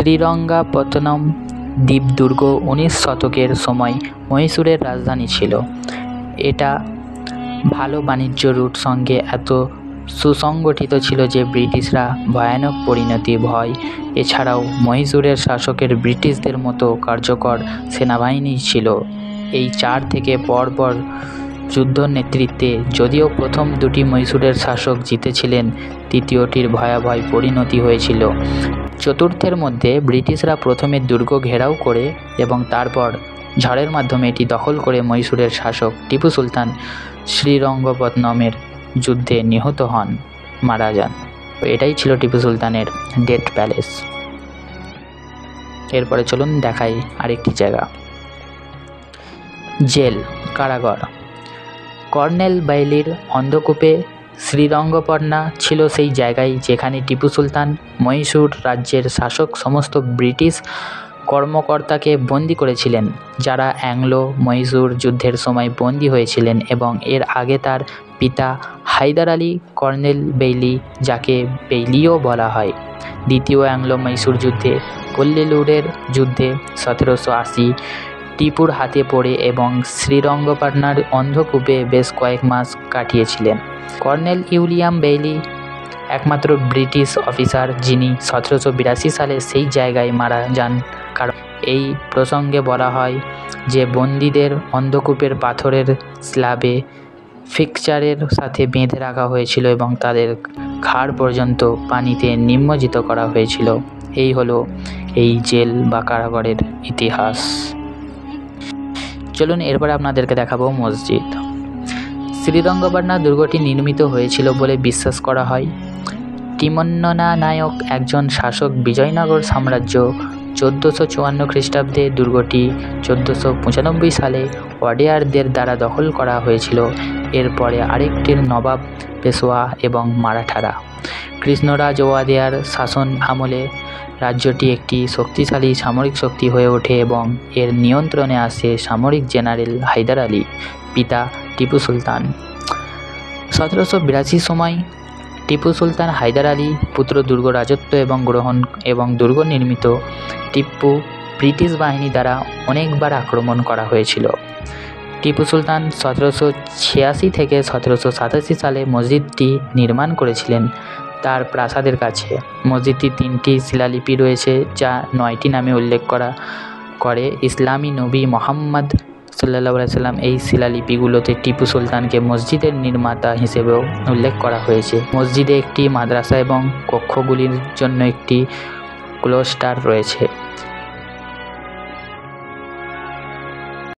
শ্রীরঙ্গাপত্তনম দ্বীপ দুর্গ 19 শতকের সময় মহীশূরের রাজধানী ছিল। এটা ভালো বাণিজ্য রুট সঙ্গে এত সুসংগঠিত ছিল যে ব্রিটিশরা ভয়ানক পরিণতি ভয় এছাড়াও মহীশূরের শাসকের ব্রিটিশদের মতো কার্যকর সেনাবাহিনী ছিল। এই 4 থেকে পরপর যুদ্ধ নেতৃত্বে যদিও প্রথম দুটি মহীশূরের শাসক জিতেছিলেন, তৃতীয়টির ভয়াবহ পরিণতি হয়েছিল। চতুর্থের মধ্যে ব্রিটিশরা প্রথমে দুর্গ ঘেরাও করে এবং তারপর ঝড়ের মাধ্যমে এটি দখল করে মহীশূরের শাসক টিপু সুলতান শ্রীরঙ্গপত্তনমের যুদ্ধে নিহত হন, মারা যান। তো এটাই ছিল টিপু সুলতানের ডেথ প্যালেস। এরপরে চলুন দেখাই আরেকটি জায়গা, জেল কারাগার। কর্নেল বাইলির অন্ধকূপে শ্রীরঙ্গপট্টনা ছিল সেই জায়গায় যেখানে টিপু সুলতান মহীশূর রাজ্যের শাসক সমস্ত ব্রিটিশ কর্মকর্তাকে বন্দী করেছিলেন, যারা অ্যাংলো মহীশূর যুদ্ধের সময় বন্দী হয়েছিলেন এবং এর আগে তার পিতা হায়দার আলী কর্নেল বেইলি, যাকে বেইলিও বলা হয়, দ্বিতীয় অ্যাংলো মহীশূর যুদ্ধে পল্লীলুরের যুদ্ধে 1780 টিপুর হাতে পড়ে এবং শ্রীরঙ্গপট্টনার অন্ধকূপে বেশ কয়েক মাস কাটিয়েছিলেন। কর্নেল উইলিয়াম বেইলি একমাত্র ব্রিটিশ অফিসার যিনি 1782 সালে সেই জায়গায় মারা যান। কারণ এই প্রসঙ্গে বলা হয় যে বন্দীদের অন্ধকূপের পাথরের স্ল্যাবে ফিকচারের সাথে বেঁধে রাখা হয়েছিল এবং তাদের ঘাড় পর্যন্ত পানিতে নিমজ্জিত করা হয়েছিল। এই হলো এই জেল বা কারাগারের ইতিহাস। চলুন এরপরে আপনাদেরকে দেখাবো মসজিদ। শ্রীরঙ্গপট্টনা দুর্গটি নির্মিত হয়েছিল বলে বিশ্বাস করা হয়। তিಮ್ಮন্ননা নায়ক একজন শাসক বিজয়নগর সাম্রাজ্য 1454 খ্রিস্টাব্দে দুর্গটি 1495 সালে ওয়াডেয়ারদের দ্বারা দখল করা হয়েছিল। এরপরে আরেকটির নবাব পেশোয়া এবং মারাঠারা। কৃষ্ণরাজ ওয়াদেয়ার শাসন আমলে রাজ্যটি একটি শক্তিশালী সামরিক শক্তি হয়ে ওঠে এবং এর নিয়ন্ত্রণে আসে সামরিক জেনারেল হায়দার আলী, পিতা টিপু সুলতান। 1782 সময় টিপু সুলতান হায়দার আলী পুত্র দুর্গ রাজত্ব এবং দুর্গ নির্মিত টিপু ব্রিটিশ বাহিনী দ্বারা অনেকবার আক্রমণ করা হয়েছিল। টিপু সুলতান 1786 থেকে 1787 সালে মসজিদটি নির্মাণ করেছিলেন তার প্রাসাদের কাছে। মসজিদটি 3টি শিলালিপি রয়েছে যা 9টি নামে উল্লেখ করে ইসলামী নবী মোহাম্মদ সাল্লাল্লাহু আলাইহি সাল্লাম। এই শিলালিপিগুলোতে টিপু সুলতানকে মসজিদের নির্মাতা হিসেবেও উল্লেখ করা হয়েছে। মসজিদে একটি মাদ্রাসা এবং কক্ষগুলির জন্য একটি ক্লোস্টার রয়েছে।